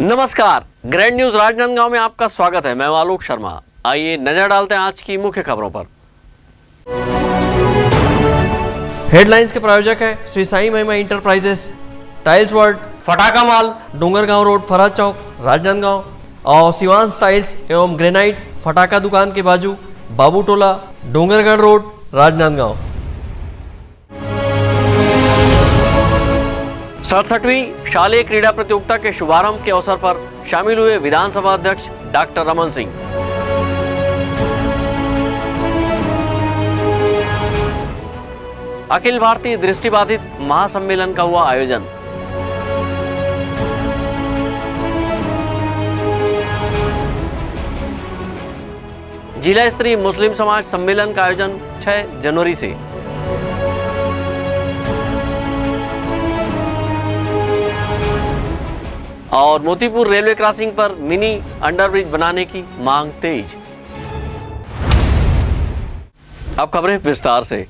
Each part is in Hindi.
नमस्कार, ग्रैंड न्यूज राजनांदगांव में आपका स्वागत है। मैं आलोक शर्मा। आइए नजर डालते हैं आज की मुख्य खबरों पर। हेडलाइंस के प्रायोजक है Shri Sai Mahima enterprises, tiles world, फटाका मॉल, डोंगरगांव रोड, फराज चौक, राजनांदगांव और शिवांश टाइल्स एवं ग्रेनाइट फटाका दुकान के बाजू, बाबू टोला, डोंगरगढ़ रोड, राजनांदगांव। 67वीं शालेय क्रीड़ा प्रतियोगिता के शुभारंभ के अवसर पर शामिल हुए विधानसभा अध्यक्ष डॉक्टर रमन सिंह। अखिल भारतीय दृष्टिबाधित महासम्मेलन का हुआ आयोजन। जिला स्तरीय मुस्लिम समाज सम्मेलन का आयोजन 6 जनवरी से। और मोतीपुर रेलवे क्रॉसिंग पर मिनी अंडरब्रिज बनाने की मांग तेज। अब खबरें विस्तार से।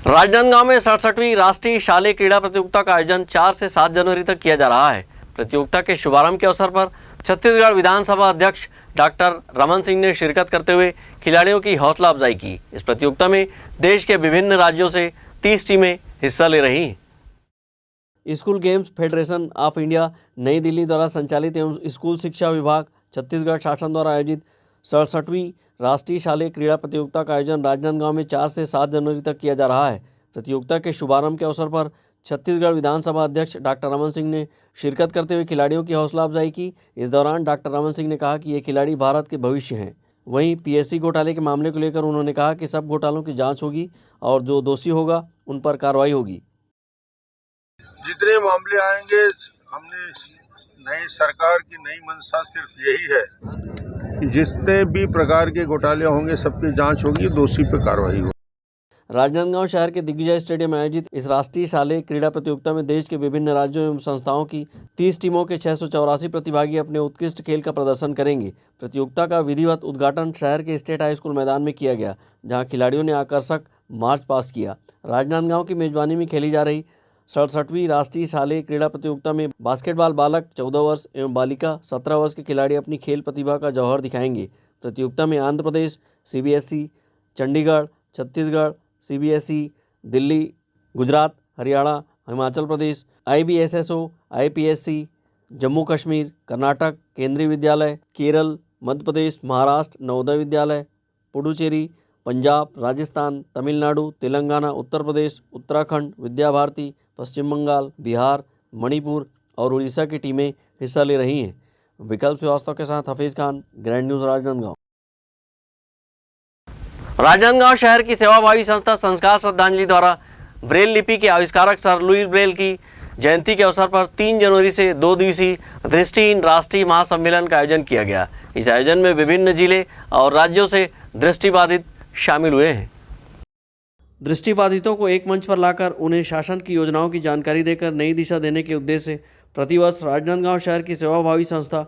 राजनांदगांव में 67वीं राष्ट्रीय शालेय क्रीड़ा प्रतियोगिता का आयोजन 4 से 7 जनवरी तक किया जा रहा है। प्रतियोगिता के शुभारंभ के अवसर पर छत्तीसगढ़ विधानसभा अध्यक्ष डॉक्टर रमन सिंह ने शिरकत करते हुए खिलाड़ियों की हौसला अफजाई की। इस प्रतियोगिता में देश के विभिन्न राज्यों से 30 टीमें हिस्सा ले रही हैं। School games federation of India नई दिल्ली द्वारा संचालित एवं स्कूल शिक्षा विभाग छत्तीसगढ़ शासन द्वारा आयोजित 67वीं राष्ट्रीय शालेय क्रीड़ा प्रतियोगिता का आयोजन राजनांदगांव में 4 से 7 जनवरी तक किया जा रहा है। प्रतियोगिता के शुभारंभ के अवसर पर छत्तीसगढ़ विधानसभा अध्यक्ष डॉक्टर रमन सिंह ने शिरकत करते हुए खिलाड़ियों की हौसला अफजाई की। इस दौरान डॉक्टर रमन सिंह ने कहा कि ये खिलाड़ी भारत के भविष्य हैं। वहीं पीएससी घोटाले के मामले को लेकर उन्होंने कहा कि सब घोटालों की जाँच होगी और जो दोषी होगा उन पर कार्रवाई होगी। जितने मामले आएंगे, हमने नई सरकार की नई मंशा सिर्फ यही है कि जितने भी प्रकार के घोटाले होंगे सबकी जांच होगी, दोषी पे कार्रवाई होगी। राजनांदगांव शहर के दिग्विजय स्टेडियम में आयोजित इस राष्ट्रीय शालेय क्रीड़ा प्रतियोगिता में देश के विभिन्न राज्यों एवं संस्थाओं की 30 टीमों के 684 प्रतिभागी अपने उत्कृष्ट खेल का प्रदर्शन करेंगे। प्रतियोगिता का विधिवत उद्घाटन शहर के स्टेट हाई स्कूल मैदान में किया गया, जहां खिलाड़ियों ने आकर्षक मार्च पास्ट किया। राजनांदगांव की मेजबानी में खेली जा रही 67वीं राष्ट्रीय शालेय क्रीड़ा प्रतियोगिता में बास्केटबॉल बालक 14 वर्ष एवं बालिका 17 वर्ष के खिलाड़ी अपनी खेल प्रतिभा का जौहर दिखाएंगे। प्रतियोगिता में Andhra Pradesh, CBSE, Chandigarh, Chhattisgarh, CBSE, Delhi, Gujarat, Haryana, Himachal Pradesh, आईबीएसएसओ, IPSC, Jammu Kashmir, Karnataka, केंद्रीय विद्यालय, केरल, मध्य प्रदेश, महाराष्ट्र, नवोदय विद्यालय, पुडुचेरी, पंजाब, राजस्थान, तमिलनाडु, तेलंगाना, उत्तर प्रदेश, उत्तराखंड, विद्या भारती, पश्चिम बंगाल, बिहार, मणिपुर और उड़ीसा की टीमें हिस्सा ले रही हैं। विकल्प श्रीवास्तव के साथ हफीज खान, ग्रैंड न्यूज राजनांदगांव। राजनांदगांव शहर की सेवाभावी संस्था संस्कार श्रद्धांजलि द्वारा ब्रेल लिपि के आविष्कारक सर लुईस ब्रेल की जयंती के अवसर पर 3 जनवरी से 2 दिवसीय दृष्टिहीन राष्ट्रीय महासम्मेलन का आयोजन किया गया। इस आयोजन में विभिन्न जिले और राज्यों से दृष्टिबाधित शामिल हुए हैं। दृष्टिबाधितों को एक मंच पर लाकर उन्हें शासन की योजनाओं की जानकारी देकर नई दिशा देने के उद्देश्य से प्रतिवर्ष राजनांदगांव शहर की सेवाभावी संस्था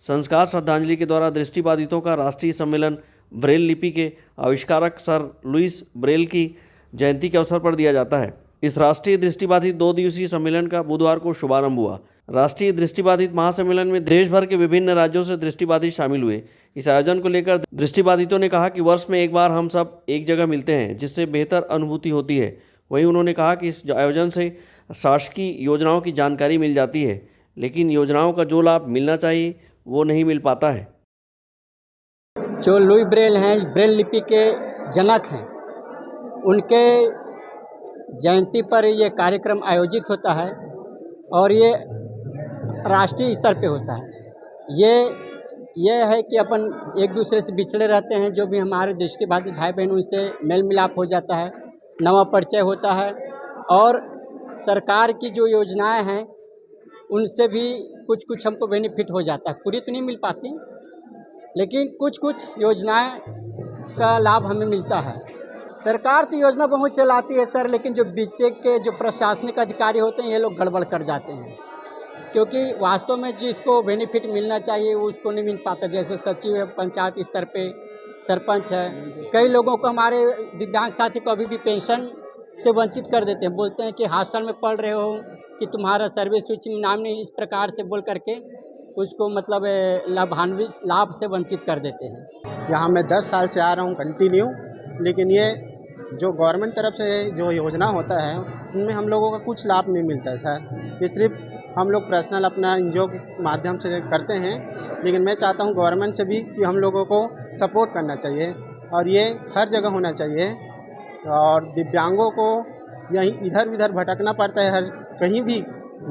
संस्कार श्रद्धांजलि के द्वारा दृष्टिबाधितों का राष्ट्रीय सम्मेलन ब्रेल लिपि के आविष्कारक सर लुईस ब्रेल की जयंती के अवसर पर दिया जाता है। इस राष्ट्रीय दृष्टिबाधित 2 दिवसीय सम्मेलन का बुधवार को शुभारंभ हुआ। राष्ट्रीय दृष्टिबाधित महासम्मेलन में देश भर के विभिन्न राज्यों से दृष्टिबाधित शामिल हुए। इस आयोजन को लेकर दृष्टिबाधितों ने कहा कि वर्ष में एक बार हम सब एक जगह मिलते हैं, जिससे बेहतर अनुभूति होती है। वहीं उन्होंने कहा कि इस आयोजन से शासकीय योजनाओं की जानकारी मिल जाती है, लेकिन योजनाओं का जो लाभ मिलना चाहिए वो नहीं मिल पाता है। जो लुई ब्रेल हैं, ब्रेल लिपि के जनक हैं, उनके जयंती पर ये कार्यक्रम आयोजित होता है और ये राष्ट्रीय स्तर पे होता है। ये है कि अपन एक दूसरे से बिछड़े रहते हैं, जो भी हमारे दृष्टिबाधित भाई बहन उनसे मेल मिलाप हो जाता है, नवा परिचय होता है और सरकार की जो योजनाएं हैं उनसे भी कुछ हमको बेनिफिट हो जाता है। पूरी तो नहीं मिल पाती, लेकिन कुछ योजनाएं का लाभ हमें मिलता है। सरकार तो योजना बहुत चलाती है सर, लेकिन जो बीचे के जो प्रशासनिक अधिकारी होते हैं ये लोग गड़बड़ कर जाते हैं, क्योंकि वास्तव में जिसको बेनिफिट मिलना चाहिए वो उसको नहीं मिल पाता। जैसे सचिव है, पंचायत स्तर पे सरपंच है, कई लोगों को हमारे दिव्यांग साथी को अभी भी पेंशन से वंचित कर देते हैं। बोलते हैं कि हॉस्टल में पढ़ रहे हो कि तुम्हारा सर्विस सूची में नाम नहीं, इस प्रकार से बोल करके उसको मतलब लाभ से वंचित कर देते हैं। यहाँ मैं 10 साल से आ रहा हूँ कंटिन्यू, लेकिन ये जो गवर्नमेंट तरफ से जो योजना होता है उनमें हम लोगों का कुछ लाभ नहीं मिलता है सर। ये सिर्फ हम लोग पर्सनल अपना एनजीओ के माध्यम से करते हैं, लेकिन मैं चाहता हूँ गवर्नमेंट से भी कि हम लोगों को सपोर्ट करना चाहिए और ये हर जगह होना चाहिए। और दिव्यांगों को यहीं इधर उधर भटकना पड़ता है हर कहीं भी,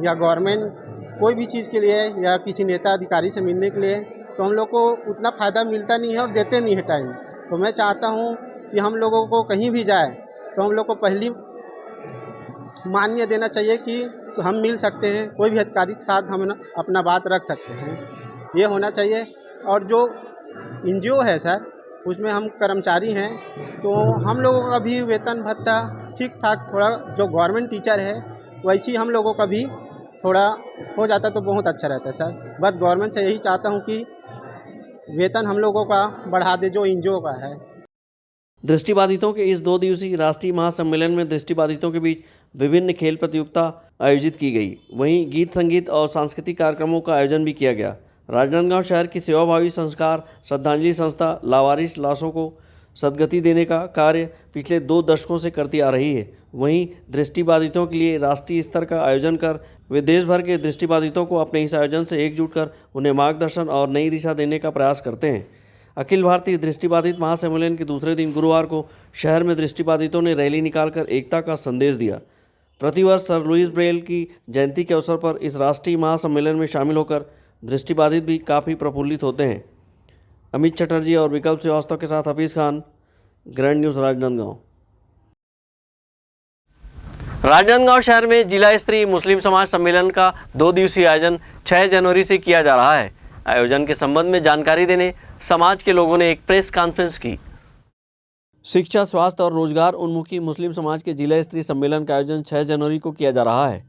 या गवर्नमेंट कोई भी चीज़ के लिए या किसी नेता अधिकारी से मिलने के लिए, तो हम लोग को उतना फ़ायदा मिलता नहीं है और देते नहीं है टाइम। तो मैं चाहता हूँ कि हम लोगों को कहीं भी जाए तो हम लोग को पहली मान्य देना चाहिए कि तो हम मिल सकते हैं, कोई भी अधिकारी के साथ हम अपना बात रख सकते हैं, ये होना चाहिए। और जो एनजीओ है सर, उसमें हम कर्मचारी हैं, तो हम लोगों का भी वेतन भत्ता ठीक ठाक थोड़ा जो गवर्नमेंट टीचर है वैसे ही हम लोगों का भी थोड़ा हो जाता तो बहुत अच्छा रहता है सर। बट गवर्नमेंट से यही चाहता हूँ कि वेतन हम लोगों का बढ़ा दे जो एनजीओ का है। दृष्टिबाधितों के इस 2 दिवसीय राष्ट्रीय महासम्मेलन में दृष्टिबाधितों के बीच विभिन्न खेल प्रतियोगिता आयोजित की गई। वहीं गीत संगीत और सांस्कृतिक कार्यक्रमों का आयोजन भी किया गया। राजनांदगांव शहर की सेवाभावी संस्कार श्रद्धांजलि संस्था लावारिस लाशों को सदगति देने का कार्य पिछले 2 दशकों से करती आ रही है। वहीं दृष्टिबाधितों के लिए राष्ट्रीय स्तर का आयोजन कर वे देश भर के दृष्टिबाधितों को अपने इस आयोजन से एकजुट कर उन्हें मार्गदर्शन और नई दिशा देने का प्रयास करते हैं। अखिल भारतीय दृष्टिबाधित महासम्मेलन के दूसरे दिन गुरुवार को शहर में दृष्टिबाधितों ने रैली निकालकर एकता का संदेश दिया। प्रतिवर्ष सर लुइस ब्रेल की जयंती के अवसर पर इस राष्ट्रीय महासम्मेलन में शामिल होकर दृष्टिबाधित भी काफ़ी प्रफुल्लित होते हैं। अमित चटर्जी और विकल्प श्रीवास्तव के साथ हफीज़ खान, ग्रैंड न्यूज़ राजनांदगांव। राजनांदगांव शहर में जिला स्तरीय मुस्लिम समाज सम्मेलन का 2 दिवसीय आयोजन 6 जनवरी से किया जा रहा है। आयोजन के संबंध में जानकारी देने समाज के लोगों ने एक प्रेस कॉन्फ्रेंस की। शिक्षा, स्वास्थ्य और रोजगार उन्मुखी मुस्लिम समाज के जिला स्तरीय सम्मेलन का आयोजन 6 जनवरी को किया जा रहा है।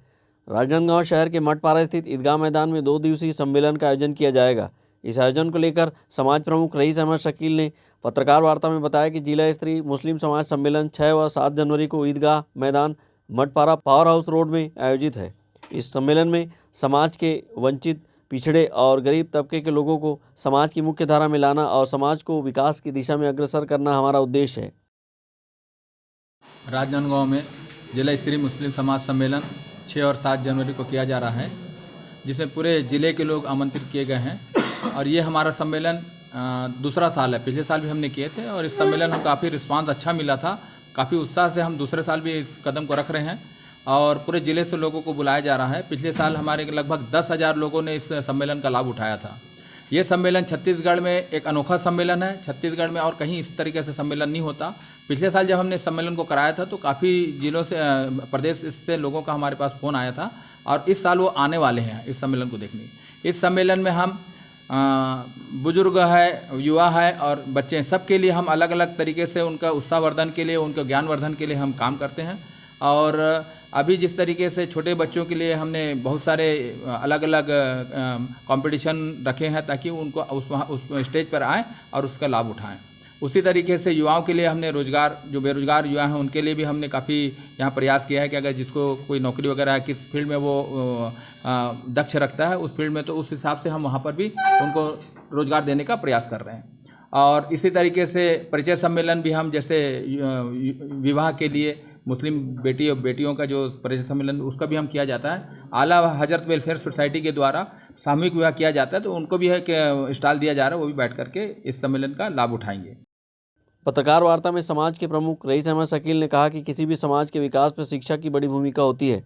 राजनांदगांव शहर के मठपारा स्थित ईदगाह मैदान में 2 दिवसीय सम्मेलन का आयोजन किया जाएगा। इस आयोजन को लेकर समाज प्रमुख रईस अहमद शकील ने पत्रकार वार्ता में बताया कि जिला स्तरीय मुस्लिम समाज सम्मेलन 6 व 7 जनवरी को ईदगाह मैदान मठपारा पावर हाउस रोड में आयोजित है। इस सम्मेलन में समाज के वंचित, पिछड़े और गरीब तबके के लोगों को समाज की मुख्य धारा में लाना और समाज को विकास की दिशा में अग्रसर करना हमारा उद्देश्य है। राजनांदगांव में जिला स्तरीय मुस्लिम समाज सम्मेलन 6 और 7 जनवरी को किया जा रहा है, जिसमें पूरे ज़िले के लोग आमंत्रित किए गए हैं। और ये हमारा सम्मेलन दूसरा साल है। पिछले साल भी हमने किए थे और इस सम्मेलन में काफ़ी रिस्पांस अच्छा मिला था। काफ़ी उत्साह से हम दूसरे साल भी इस कदम को रख रहे हैं और पूरे ज़िले से लोगों को बुलाया जा रहा है। पिछले साल हमारे लगभग 10,000 लोगों ने इस सम्मेलन का लाभ उठाया था। ये सम्मेलन छत्तीसगढ़ में एक अनोखा सम्मेलन है। छत्तीसगढ़ में और कहीं इस तरीके से सम्मेलन नहीं होता। पिछले साल जब हमने सम्मेलन को कराया था तो काफ़ी जिलों से प्रदेश से लोगों का हमारे पास फ़ोन आया था और इस साल वो आने वाले हैं इस सम्मेलन को देखने। इस सम्मेलन में हम बुजुर्ग है, युवा है और बच्चे, सबके लिए हम अलग अलग तरीके से उनका उत्साहवर्धन के लिए, उनका ज्ञानवर्धन के लिए हम काम करते हैं। और अभी जिस तरीके से छोटे बच्चों के लिए हमने बहुत सारे अलग अलग कंपटीशन रखे हैं ताकि उनको उस स्टेज पर आएँ और उसका लाभ उठाएं। उसी तरीके से युवाओं के लिए हमने रोज़गार, जो बेरोज़गार युवा हैं उनके लिए भी हमने काफ़ी यहाँ प्रयास किया है कि अगर जिसको कोई नौकरी वगैरह है, किस फील्ड में वो दक्ष रखता है उस फील्ड में, तो उस हिसाब से हम वहाँ पर भी उनको रोज़गार देने का प्रयास कर रहे हैं। और इसी तरीके से परिचय सम्मेलन भी हम, जैसे विवाह के लिए मुस्लिम बेटी और बेटियों का जो परिचय सम्मेलन उसका भी हम किया जाता है। आला हजरत वेलफेयर सोसाइटी के द्वारा सामूहिक विवाह किया जाता है, तो उनको भी है कि स्टॉल दिया जा रहा है, वो भी बैठ करके इस सम्मेलन का लाभ उठाएंगे। पत्रकार वार्ता में समाज के प्रमुख रईस अहमद शकील ने कहा कि किसी भी समाज के विकास में शिक्षा की बड़ी भूमिका होती है।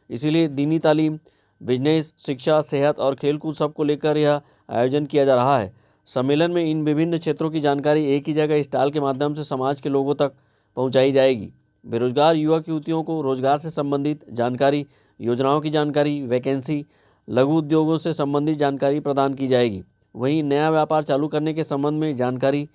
इसीलिए दीनी तालीम, बिजनेस, शिक्षा, सेहत और खेलकूद सबको लेकर यह आयोजन किया जा रहा है। सम्मेलन में इन विभिन्न क्षेत्रों की जानकारी एक ही जगह स्टॉल के माध्यम से समाज के लोगों तक पहुंचाई जाएगी। बेरोजगार युवक युवतियों को रोजगार से संबंधित जानकारी, योजनाओं की जानकारी, वैकेंसी, लघु उद्योगों से संबंधित जानकारी प्रदान की जाएगी। वहीं नया व्यापार चालू करने के संबंध में जानकारी,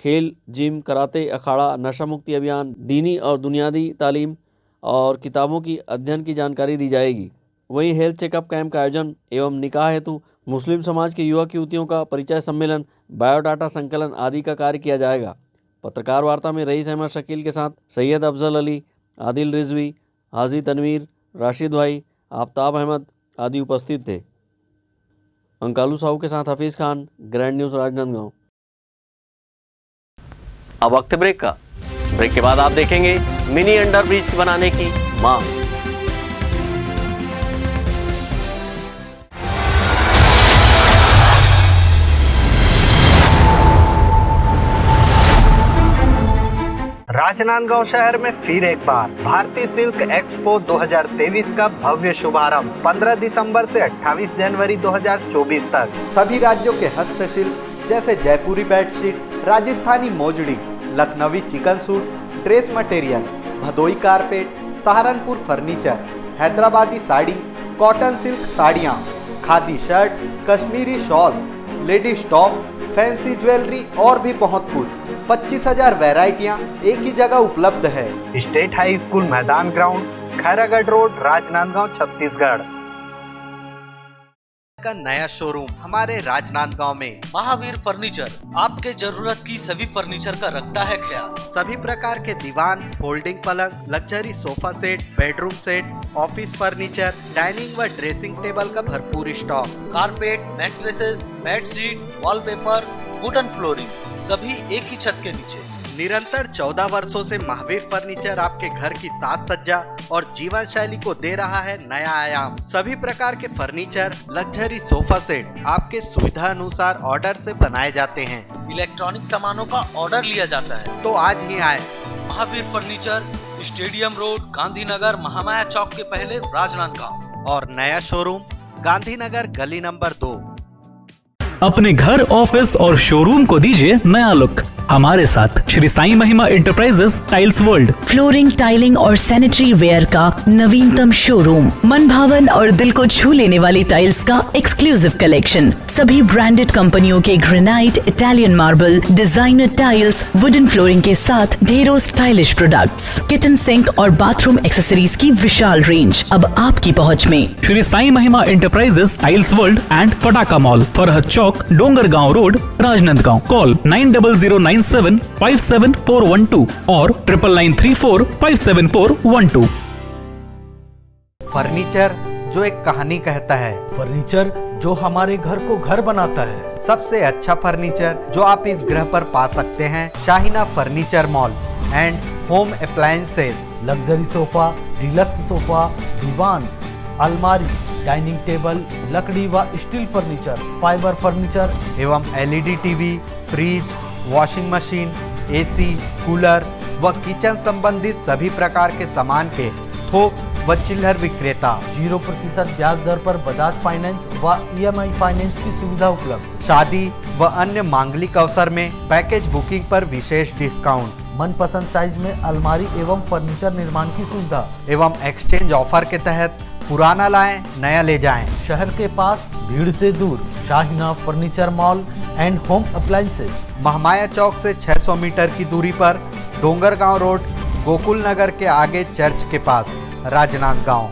खेल, जिम, कराते, अखाड़ा, नशा मुक्ति अभियान, दीनी और बुनियादी तालीम और किताबों की अध्ययन की जानकारी दी जाएगी। वहीं हेल्थ चेकअप कैंप का आयोजन एवं निकाह हेतु मुस्लिम समाज के युवक युवतियों का परिचय सम्मेलन, बायोडाटा संकलन आदि का कार्य किया जाएगा। पत्रकार वार्ता में रईस अहमद शकील के साथ सैयद अफजल अली, आदिल रिजवी, हाजी तनवीर, राशिद भाई, आफ्ताब अहमद आदि उपस्थित थे। अंकालू साहू के साथ हफीज खान, ग्रैंड न्यूज राजनांदगांव। अब वक्त ब्रेक का। ब्रेक के बाद आप देखेंगे मिनी अंडर ब्रिज बनाने की मांग। राजनांदगांव शहर में फिर एक बार भारतीय सिल्क एक्सपो 2023 का भव्य शुभारंभ 15 दिसंबर से 28 जनवरी 2024 तक। सभी राज्यों के हस्तशिल्प जैसे जयपुरी बेडशीट, राजस्थानी मोजड़ी, लखनवी चिकन suit, dress material, Bhadohi carpet, Saharanpur furniture, हैदराबादी साड़ी, कॉटन सिल्क साड़ियाँ, खादी शर्ट, कश्मीरी shawl, ladies top, fancy jewellery और भी बहुत कुछ 25,000 वैरायटियाँ एक ही जगह उपलब्ध है। स्टेट हाई स्कूल मैदान ग्राउंड, खैरागढ़ रोड, राजनांदगांव, छत्तीसगढ़ का नया शोरूम हमारे राजनांदगांव में। महावीर फर्नीचर आपके जरूरत की सभी फर्नीचर का रखता है ख्याल। सभी प्रकार के दीवान, फोल्डिंग पलंग, luxury sofa set, bedroom set, office furniture, dining व ड्रेसिंग टेबल का भरपूर stock. Carpet, mattresses, bedsheet, wallpaper, wooden flooring सभी एक ही छत के नीचे। निरंतर 14 वर्षों से महावीर फर्नीचर आपके घर की साज सज्जा और जीवन शैली को दे रहा है नया आयाम। सभी प्रकार के फर्नीचर, लग्जरी सोफा सेट आपके सुविधा अनुसार ऑर्डर से बनाए जाते हैं। इलेक्ट्रॉनिक सामानों का ऑर्डर लिया जाता है तो आज ही आए। Mahavir furniture, stadium road, Gandhinagar, Mahamaya Chowk के पहले, राजनांदगांव। और नया शोरूम गांधीनगर गली नंबर 2। अपने घर, ऑफिस और शोरूम को दीजिए नया लुक हमारे साथ Shri Sai Mahima enterprises tiles world. Flooring, tiling और सैनिटरी वेयर का नवीनतम शोरूम, मन भावन और दिल को छू लेने वाली टाइल्स का एक्सक्लूसिव कलेक्शन, सभी ब्रांडेड कंपनियों के granite, Italian marble, designer tiles, wooden flooring के साथ ढेरों स्टाइलिश प्रोडक्ट्स, किचन सिंक और बाथरूम एक्सेसरीज की विशाल रेंज अब आपकी पहुंच में। Shri Sai Mahima enterprises tiles world and Pataka mall, Farhad Chowk, Dongargaon road, Rajnandgaon. Call 9009757412 और 9994574412। फर्नीचर जो एक कहानी कहता है, फर्नीचर जो हमारे घर को घर बनाता है। सबसे अच्छा फर्नीचर जो आप इस ग्रह पर पा सकते हैं Shaheena furniture mall and home appliances. Luxury sofa, deluxe sofa, दीवान, अलमारी, डाइनिंग टेबल, लकड़ी व स्टील फर्नीचर, फाइबर फर्नीचर एवं LED TV, fridge, washing machine, AC, cooler व किचन संबंधित सभी प्रकार के सामान के थोक व चिल्लर विक्रेता। 0% ब्याज दर पर बजाज फाइनेंस व EMI फाइनेंस की सुविधा उपलब्ध। शादी व अन्य मांगलिक अवसर में पैकेज बुकिंग पर विशेष डिस्काउंट। मनपसंद साइज में अलमारी एवं फर्नीचर निर्माण की सुविधा एवं एक्सचेंज ऑफर के तहत पुराना लाएं, नया ले जाएं। शहर के पास, भीड़ से दूर, Shaheena furniture mall and home appliances. Mahamaya Chowk से 600 मीटर की दूरी पर, डोंगरगांव रोड, गोकुल नगर के आगे चर्च के पास, राजनांदगांव।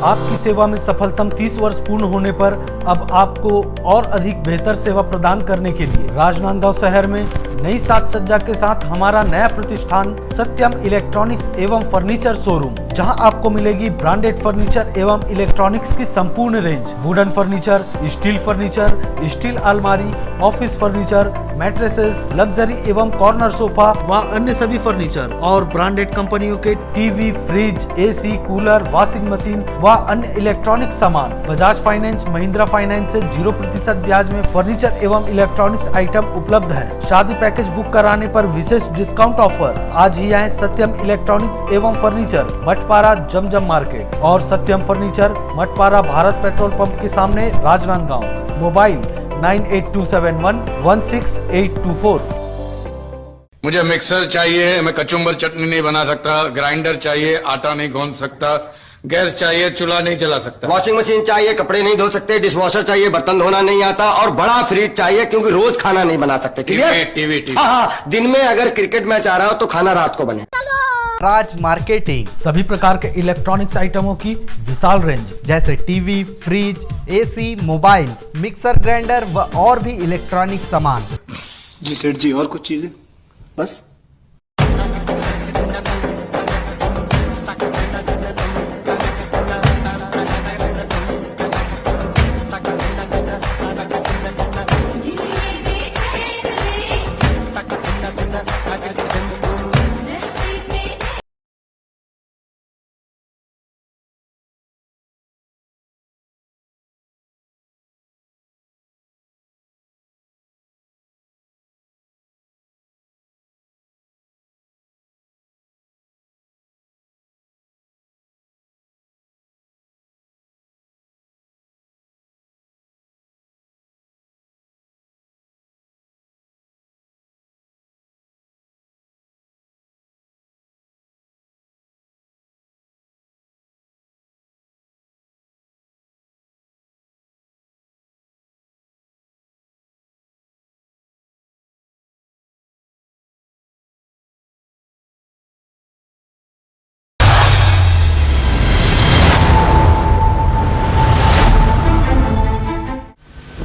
आपकी सेवा में सफलतम 30 वर्ष पूर्ण होने पर अब आपको और अधिक बेहतर सेवा प्रदान करने के लिए राजनांदगांव शहर में नई साज सज्जा के साथ हमारा नया प्रतिष्ठान सत्यम इलेक्ट्रॉनिक्स एवं फर्नीचर शोरूम, जहां आपको मिलेगी ब्रांडेड फर्नीचर एवं इलेक्ट्रॉनिक्स की संपूर्ण range. Wooden furniture, steel furniture, steel अलमारी, ऑफिस फर्नीचर, मैट्रेसेस, लग्जरी एवं कॉर्नर सोफा व अन्य सभी फर्नीचर और ब्रांडेड कंपनियों के TV, fridge, AC, cooler, washing machine व अन्य इलेक्ट्रॉनिक सामान। बजाज फाइनेंस, महिंद्रा फाइनेंस से 0% ब्याज में फर्नीचर एवं इलेक्ट्रॉनिक्स आइटम उपलब्ध है। शादी पैकेज बुक कराने पर विशेष डिस्काउंट ऑफर। आज ही आए सत्यम इलेक्ट्रॉनिक्स एवं फर्नीचर, मठपारा, जमजम मार्केट और Satyam furniture, Mathpara, Bharat petrol pump के सामने, राजनांदगांव। मोबाइल 9827116824। मुझे मिक्सर चाहिए, मैं कचुम्बर चटनी नहीं बना सकता। ग्राइंडर चाहिए, आटा नहीं गूंद सकता। गैस चाहिए, चूल्हा नहीं जला सकता। वॉशिंग मशीन चाहिए, कपड़े नहीं धो सकते। डिशवॉशर चाहिए, बर्तन धोना नहीं आता। और बड़ा फ्रिज चाहिए क्योंकि रोज खाना नहीं बना सकते। टीवी। हाँ, दिन में अगर क्रिकेट मैच आ रहा हो तो खाना रात को बने। राज मार्केटिंग, सभी प्रकार के इलेक्ट्रॉनिक्स आइटमों की विशाल रेंज जैसे TV, fridge, AC, mobile, mixer, grinder व और भी इलेक्ट्रॉनिक सामान। जी सेठ जी, और कुछ चीजें बस।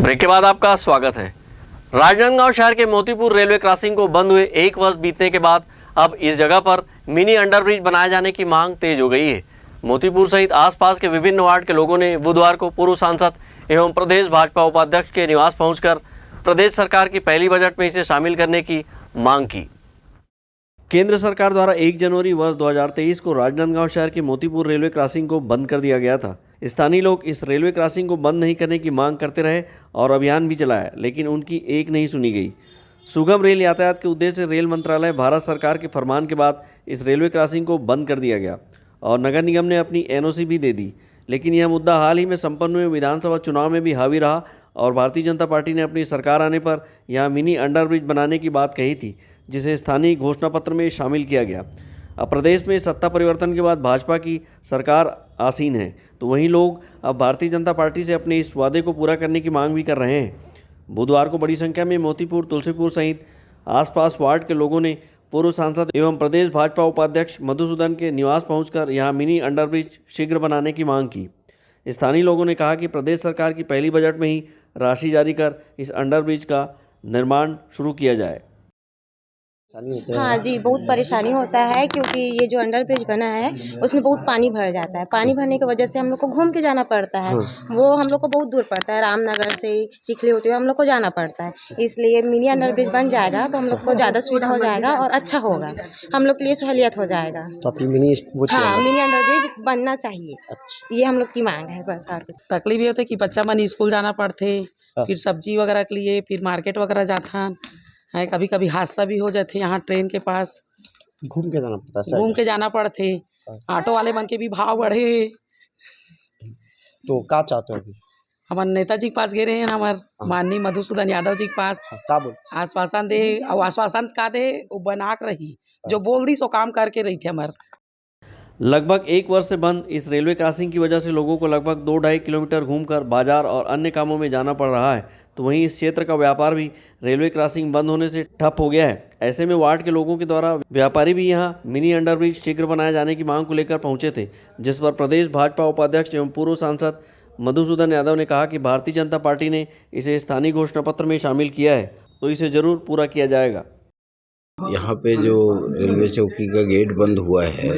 ब्रेक के बाद आपका स्वागत है। राजनांदगांव शहर के मोतीपुर रेलवे क्रॉसिंग को बंद हुए 1 वर्ष बीतने के बाद अब इस जगह पर मिनी अंडरब्रिज बनाए जाने की मांग तेज हो गई है। मोतीपुर सहित आसपास के विभिन्न वार्ड के लोगों ने बुधवार को पूर्व सांसद एवं प्रदेश भाजपा उपाध्यक्ष के निवास पहुंचकर प्रदेश सरकार की पहली बजट में इसे शामिल करने की मांग की। केंद्र सरकार द्वारा 1 जनवरी वर्ष 2023 को राजनांदगांव शहर के मोतीपुर रेलवे क्रॉसिंग को बंद कर दिया गया था। स्थानीय लोग इस रेलवे क्रॉसिंग को बंद नहीं करने की मांग करते रहे और अभियान भी चलाया, लेकिन उनकी एक नहीं सुनी गई। सुगम रेल यातायात के उद्देश्य से रेल मंत्रालय भारत सरकार के फरमान के बाद इस रेलवे क्रॉसिंग को बंद कर दिया गया और नगर निगम ने अपनी एनओसी भी दे दी। लेकिन यह मुद्दा हाल ही में संपन्न हुए विधानसभा चुनाव में भी हावी रहा और भारतीय जनता पार्टी ने अपनी सरकार आने पर यहाँ मिनी अंडरब्रिज बनाने की बात कही थी, जिसे स्थानीय घोषणा पत्र में शामिल किया गया। अब प्रदेश में सत्ता परिवर्तन के बाद भाजपा की सरकार आसीन है, तो वहीं लोग अब भारतीय जनता पार्टी से अपने इस वादे को पूरा करने की मांग भी कर रहे हैं। बुधवार को बड़ी संख्या में मोतीपुर, तुलसीपुर सहित आसपास वार्ड के लोगों ने पूर्व सांसद एवं प्रदेश भाजपा उपाध्यक्ष मधुसूदन के निवास पहुंचकर यहां मिनी अंडरब्रिज शीघ्र बनाने की मांग की। स्थानीय लोगों ने कहा कि प्रदेश सरकार की पहली बजट में ही राशि जारी कर इस अंडरब्रिज का निर्माण शुरू किया जाए। हाँ जी, बहुत परेशानी होता है क्योंकि ये जो अंडर ब्रिज बना है उसमें बहुत पानी भर जाता है। पानी भरने की वजह से हम लोग को घूम के जाना पड़ता है। वो हम लोग को बहुत दूर पड़ता है, रामनगर से चिखली होते हुए हम लोग को जाना पड़ता है। इसलिए मिनी अंडर ब्रिज बन जाएगा तो हम लोग को ज़्यादा सुविधा हो जाएगा और अच्छा होगा, हम लोग के लिए सहूलियत हो जाएगा। तो मिनी अंडर ब्रिज बनना चाहिए, ये हम लोग की मांग है। बस तकलीफ ये होता है कि बच्चा मन स्कूल जाना पड़ते, फिर सब्जी वगैरह के लिए, फिर मार्केट वगैरह जाता है। कभी कभी हादसा भी हो जाते यहाँ ट्रेन के पास, घूम के जाना पड़ता है। घूम के जाना पड़ते, ऑटो वाले मन के भी भाव बढ़े। तो क्या चाहते हो अभी? हमारे नेताजी के पास गए रहे हैं, हमारे माननीय मधुसूदन यादव जी के पास। क्या बोल आश्वासन दे, और आश्वासन का दे वो बना कर रही, जो बोल दी सो काम करके रही थी। हमारे लगभग 1 वर्ष से बंद इस रेलवे क्रॉसिंग की वजह से लोगों को लगभग 2-2.5 किलोमीटर घूमकर बाजार और अन्य कामों में जाना पड़ रहा है। तो वहीं इस क्षेत्र का व्यापार भी रेलवे क्रॉसिंग बंद होने से ठप हो गया है। ऐसे में वार्ड के लोगों के द्वारा व्यापारी भी यहां मिनी अंडरब्रिज शीघ्र बनाए जाने की मांग को लेकर पहुंचे थे, जिस पर प्रदेश भाजपा उपाध्यक्ष एवं पूर्व सांसद मधुसूदन यादव ने कहा कि भारतीय जनता पार्टी ने इसे स्थानीय घोषणा पत्र में शामिल किया है, तो इसे जरूर पूरा किया जाएगा। यहाँ पे जो रेलवे चौकी का गेट बंद हुआ है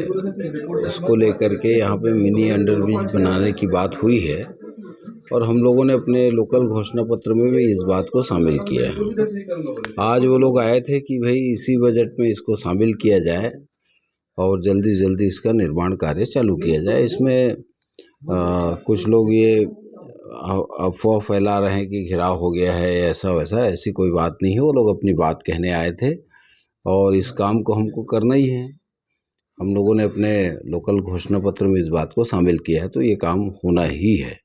उसको लेकर के यहाँ पे मिनी अंडरब्रिज बनाने की बात हुई है और हम लोगों ने अपने लोकल घोषणा पत्र में भी इस बात को शामिल किया है। आज वो लोग आए थे कि भाई इसी बजट में इसको शामिल किया जाए और जल्दी से जल्दी इसका निर्माण कार्य चालू किया जाए। इसमें कुछ लोग ये अफवाह फैला रहे हैं कि घिराव हो गया है, ऐसा वैसा, ऐसी कोई बात नहीं है। वो लोग अपनी बात कहने आए थे और इस काम को हमको करना ही है। हम लोगों ने अपने लोकल घोषणा पत्र में इस बात को शामिल किया है, तो ये काम होना ही है।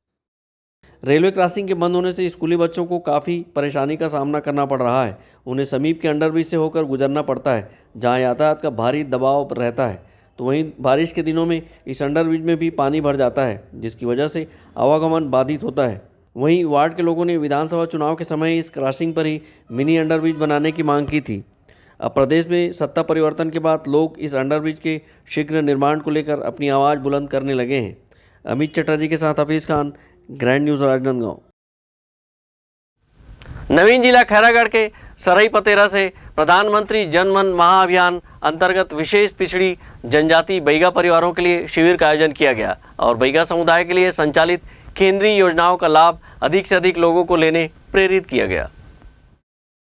रेलवे क्रॉसिंग के बंद होने से स्कूली बच्चों को काफ़ी परेशानी का सामना करना पड़ रहा है। उन्हें समीप के अंडरब्रिज से होकर गुजरना पड़ता है, जहां यातायात का भारी दबाव रहता है। तो वहीं बारिश के दिनों में इस अंडरब्रिज में भी पानी भर जाता है, जिसकी वजह से आवागमन बाधित होता है। वहीं वार्ड के लोगों ने विधानसभा चुनाव के समय इस क्रॉसिंग पर ही मिनी अंडरब्रिज बनाने की मांग की थी। अब प्रदेश में सत्ता परिवर्तन के बाद लोग इस अंडरब्रिज के शीघ्र निर्माण को लेकर अपनी आवाज़ बुलंद करने लगे हैं। अमित चटर्जी के साथ हफीज़ खान, ग्रैंड न्यूज़ राजनांदगांव। नवीन जिला खैरागढ़ के सरई पतेरा से प्रधानमंत्री जन मन महाअभियान अंतर्गत विशेष पिछड़ी जनजाति बैगा परिवारों के लिए शिविर का आयोजन किया गया और बैगा समुदाय के लिए संचालित केंद्रीय योजनाओं का लाभ अधिक से अधिक लोगों को लेने प्रेरित किया गया।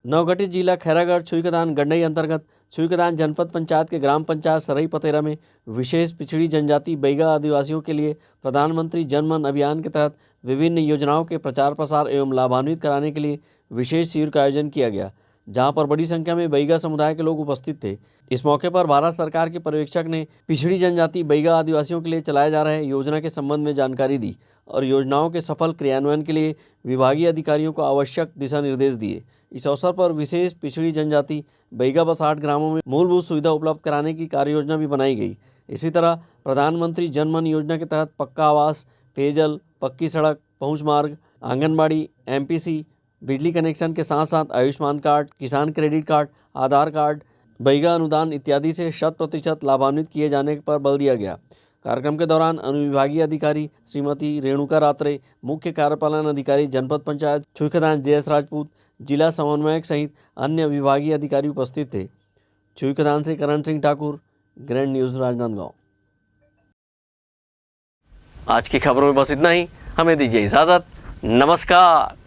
नवगठित जिला खैरागढ़ छुईकदान गंडई अंतर्गत छुईकदान जनपद पंचायत के ग्राम पंचायत सरई पतेरा में विशेष पिछड़ी जनजाति बैगा आदिवासियों के लिए प्रधानमंत्री जन मन अभियान के तहत विभिन्न योजनाओं के प्रचार प्रसार एवं लाभान्वित कराने के लिए विशेष शिविर का आयोजन किया गया, जहां पर बड़ी संख्या में बैगा समुदाय के लोग उपस्थित थे। इस मौके पर भारत सरकार के पर्यवेक्षक ने पिछड़ी जनजाति बैगा आदिवासियों के लिए चलाए जा रहे योजना के संबंध में जानकारी दी और योजनाओं के सफल क्रियान्वयन के लिए विभागीय अधिकारियों को आवश्यक दिशा निर्देश दिए। इस अवसर पर विशेष पिछड़ी जनजाति बैगा बस 8 ग्रामों में मूलभूत सुविधा उपलब्ध कराने की कार्ययोजना भी बनाई गई। इसी तरह प्रधानमंत्री जन मन योजना के तहत पक्का आवास, पेयजल, पक्की सड़क, पहुंच मार्ग, आंगनबाड़ी, एमपीसी, बिजली कनेक्शन के साथ साथ आयुष्मान कार्ड, किसान क्रेडिट कार्ड, आधार कार्ड, बैगा अनुदान इत्यादि से 100% लाभान्वित किए जाने पर बल दिया गया। कार्यक्रम के दौरान अनुविभागीय अधिकारी श्रीमती रेणुका रात्रे, मुख्य कार्यपालन अधिकारी जनपद पंचायत छुईखदान JS राजपूत, जिला समन्वयक सहित अन्य विभागीय अधिकारी उपस्थित थे। छुईखदान से करण सिंह ठाकुर, ग्रैंड न्यूज राजनांदगांव। आज की खबरों में बस इतना ही। हमें दीजिए इजाजत। नमस्कार।